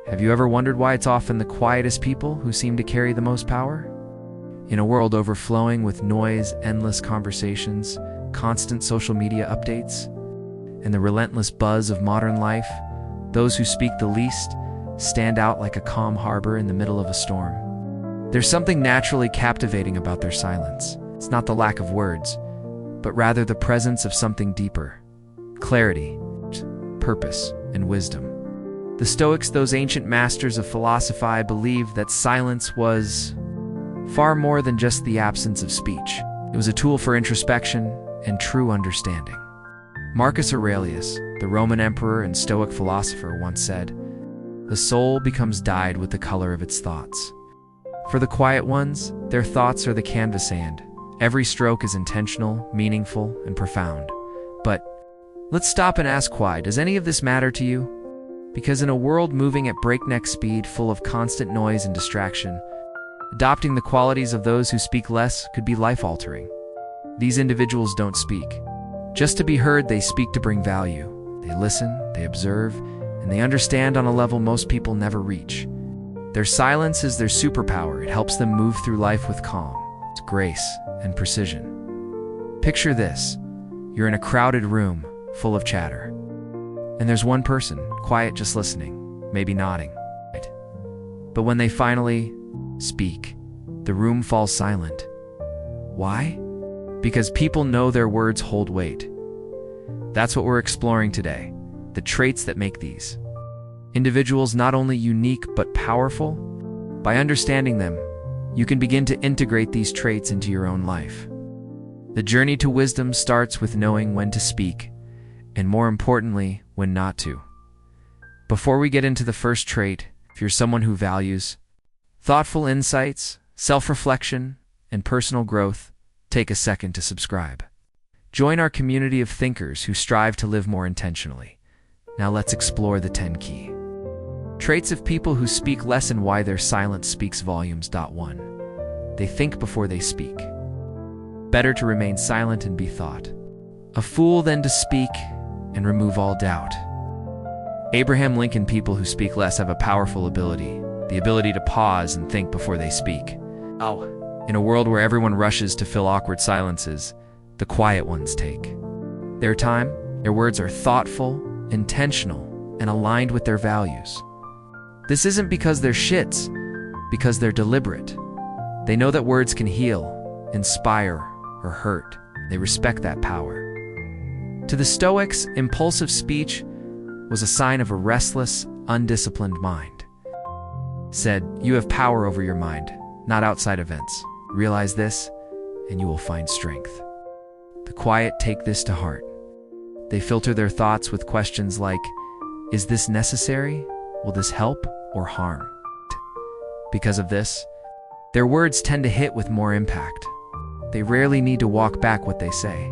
Have you ever wondered why it's often the quietest people who seem to carry the most power? In a world overflowing with noise, endless conversations, constant social media updates, and the relentless buzz of modern life, those who speak the least stand out like a calm harbor in the middle of a storm. There's something naturally captivating about their silence. It's not the lack of words, but rather the presence of something deeper: clarity, purpose, and wisdom. The Stoics, those ancient masters of philosophy, believed that silence was far more than just the absence of speech. It was a tool for introspection and true understanding. Marcus Aurelius, the Roman emperor and Stoic philosopher, once said, "The soul becomes dyed with the color of its thoughts." For the quiet ones, their thoughts are the canvas sand. Every stroke is intentional, meaningful, and profound. But let's stop and ask why. Does any of this matter to you? Because in a world moving at breakneck speed, full of constant noise and distraction, adopting the qualities of those who speak less could be life-altering. These individuals don't speak just to be heard. They speak to bring value. They listen, they observe, and they understand on a level most people never reach. Their silence is their superpower. It helps them move through life with calm, grace, and precision. Picture this. You're in a crowded room full of chatter, and there's one person, quiet, just listening, maybe nodding. But when they finally speak, the room falls silent. Why? Because people know their words hold weight. That's what we're exploring today, the traits that make these individuals not only unique but powerful. By understanding them, you can begin to integrate these traits into your own life. The journey to wisdom starts with knowing when to speak, and more importantly, when not to. Before we get into the first trait, if you're someone who values thoughtful insights, self-reflection, and personal growth, take a second to subscribe. Join our community of thinkers who strive to live more intentionally. Now let's explore the 10 key traits of people who speak less and why their silence speaks volumes. 1. They think before they speak. Better to remain silent and be thought a fool than to speak and remove all doubt. Abraham Lincoln. People who speak less have a powerful ability, the ability to pause and think before they speak. In a world where everyone rushes to fill awkward silences, the quiet ones take their time. Their words are thoughtful, intentional, and aligned with their values. This isn't because they're shits, because they're deliberate. They know that words can heal, inspire, or hurt. They respect that power. To the Stoics, impulsive speech was a sign of a restless, undisciplined mind. Said, you have power over your mind, not outside events. Realize this, and you will find strength. The quiet take this to heart. They filter their thoughts with questions like, is this necessary? Will this help or harm? Because of this, their words tend to hit with more impact. They rarely need to walk back what they say.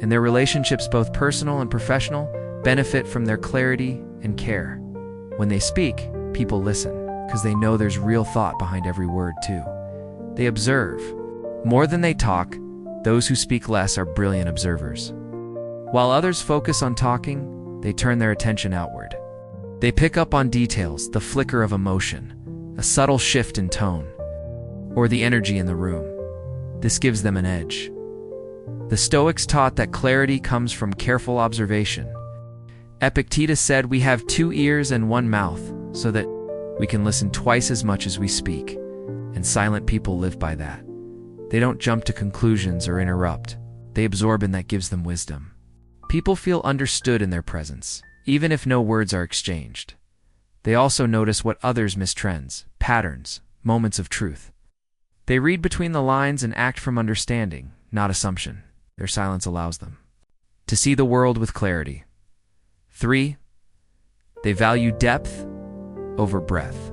And their relationships, both personal and professional, benefit from their clarity and care. When they speak, people listen, because they know there's real thought behind every word too. They observe. More than they talk, those who speak less are brilliant observers. While others focus on talking, they turn their attention outward. They pick up on details, the flicker of emotion, a subtle shift in tone, or the energy in the room. This gives them an edge. The Stoics taught that clarity comes from careful observation. Epictetus said, we have 2 ears and 1 mouth, so that we can listen twice as much as we speak. And silent people live by that. They don't jump to conclusions or interrupt. They absorb, and that gives them wisdom. People feel understood in their presence, even if no words are exchanged. They also notice what others miss: trends, patterns, moments of truth. They read between the lines and act from understanding, not assumption. Their silence allows them to see the world with clarity. 3. They value depth over breadth.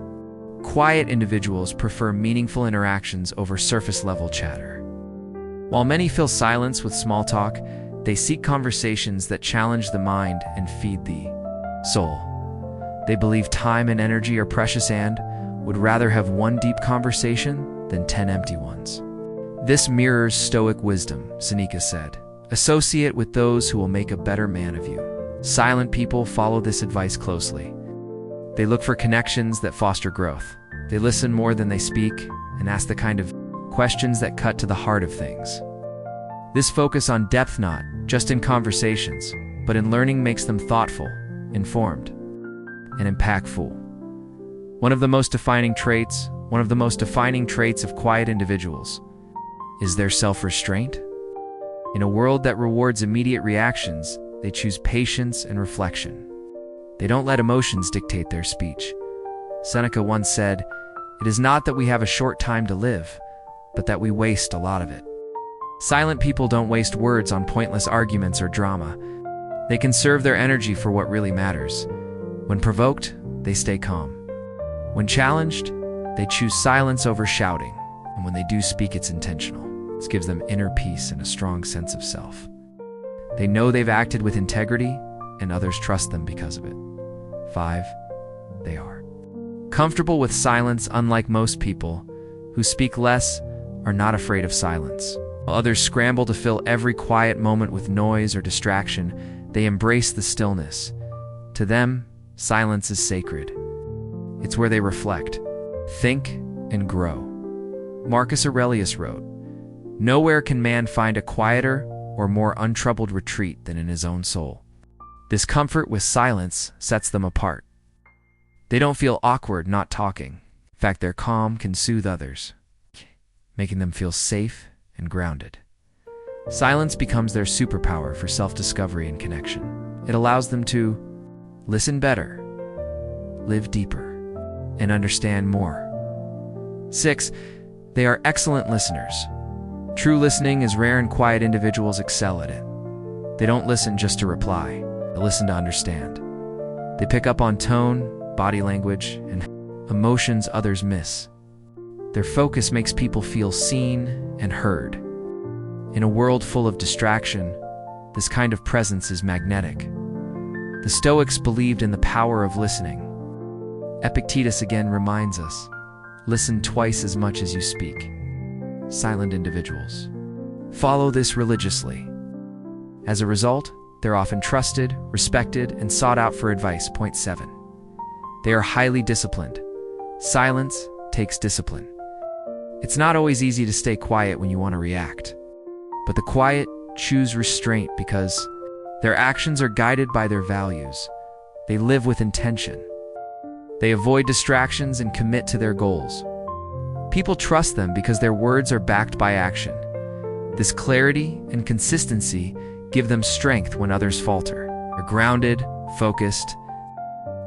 Quiet individuals prefer meaningful interactions over surface-level chatter. While many fill silence with small talk, they seek conversations that challenge the mind and feed the soul. They believe time and energy are precious and would rather have 1 deep conversation than 10 empty ones. This mirrors Stoic wisdom, Seneca said. Associate with those who will make a better man of you. Silent people follow this advice closely. They look for connections that foster growth. They listen more than they speak and ask the kind of questions that cut to the heart of things. This focus on depth, not just in conversations, but in learning, makes them thoughtful, informed, and impactful. One of the most defining traits of quiet individuals is their self-restraint. In a world that rewards immediate reactions, they choose patience and reflection. They don't let emotions dictate their speech. Seneca once said, "It is not that we have a short time to live, but that we waste a lot of it." Silent people don't waste words on pointless arguments or drama. They conserve their energy for what really matters. When provoked, they stay calm. When challenged, they choose silence over shouting. And when they do speak, it's intentional. This gives them inner peace and a strong sense of self. They know they've acted with integrity, and others trust them because of it. 5. They are comfortable with silence. Unlike most people who speak less, are not afraid of silence. While others scramble to fill every quiet moment with noise or distraction, they embrace the stillness. To them, silence is sacred. It's where they reflect, think, and grow. Marcus Aurelius wrote, "Nowhere can man find a quieter or more untroubled retreat than in his own soul." This comfort with silence sets them apart. They don't feel awkward not talking. In fact, their calm can soothe others, making them feel safe and grounded. Silence becomes their superpower for self-discovery and connection. It allows them to listen better, live deeper, and understand more. 6. They are excellent listeners. True listening is rare, and quiet individuals excel at it. They don't listen just to reply. They listen to understand. They pick up on tone, body language, and emotions others miss. Their focus makes people feel seen and heard. In a world full of distraction, this kind of presence is magnetic. The Stoics believed in the power of listening. Epictetus again reminds us, listen twice as much as you speak. Silent individuals follow this religiously. As a result, they're often trusted, respected, and sought out for advice. Point 7. They are highly disciplined. Silence takes discipline. It's not always easy to stay quiet when you want to react. But the quiet choose restraint because their actions are guided by their values. They live with intention. They avoid distractions and commit to their goals. People trust them because their words are backed by action. This clarity and consistency give them strength when others falter. They're grounded, focused,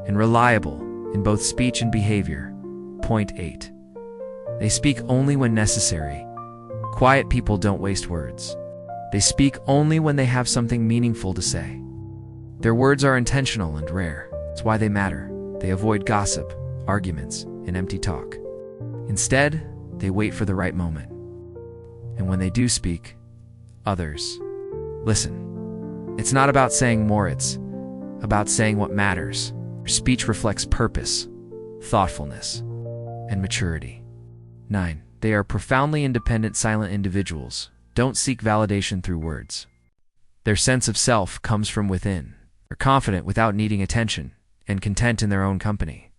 and reliable in both speech and behavior. Point 8. They speak only when necessary. Quiet people don't waste words. They speak only when they have something meaningful to say. Their words are intentional and rare. That's why they matter. They avoid gossip, arguments, and empty talk. Instead, they wait for the right moment. And when they do speak, others listen. It's not about saying more, it's about saying what matters. Their speech reflects purpose, thoughtfulness, and maturity. 9. They are profoundly independent. Silent individuals don't seek validation through words. Their sense of self comes from within. They're confident without needing attention and content in their own company.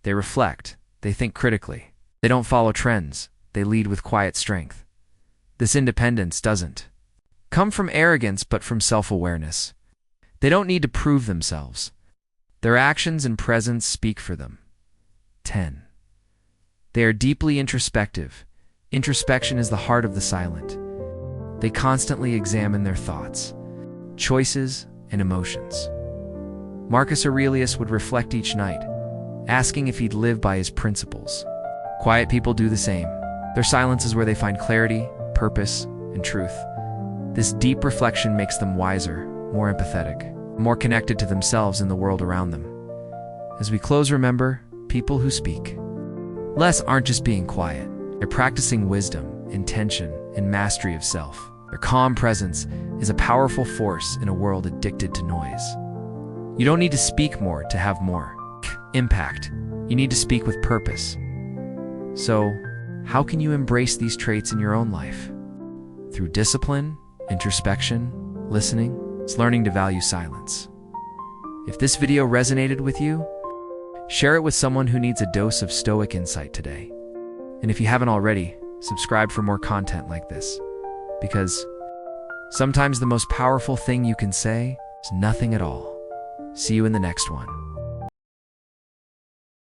They reflect. They think critically. They don't follow trends. They lead with quiet strength. This independence doesn't come from arrogance, but from self-awareness. They don't need to prove themselves. Their actions and presence speak for them. 10. They are deeply introspective. Introspection is the heart of the silent. They constantly examine their thoughts, choices, and emotions. Marcus Aurelius would reflect each night, asking if he'd live by his principles. Quiet people do the same. Their silence is where they find clarity, purpose, and truth. This deep reflection makes them wiser, more empathetic, more connected to themselves and the world around them. As we close, remember, people who speak less aren't just being quiet. They're practicing wisdom, intention, and mastery of self. Their calm presence is a powerful force in a world addicted to noise. You don't need to speak more to have more impact. You need to speak with purpose. So, how can you embrace these traits in your own life? Through discipline, introspection, listening, it's learning to value silence. If this video resonated with you, Share it with someone who needs a dose of Stoic insight today. And if you haven't already, subscribe for more content like this. Because sometimes the most powerful thing you can say is nothing at all. See you in the next one.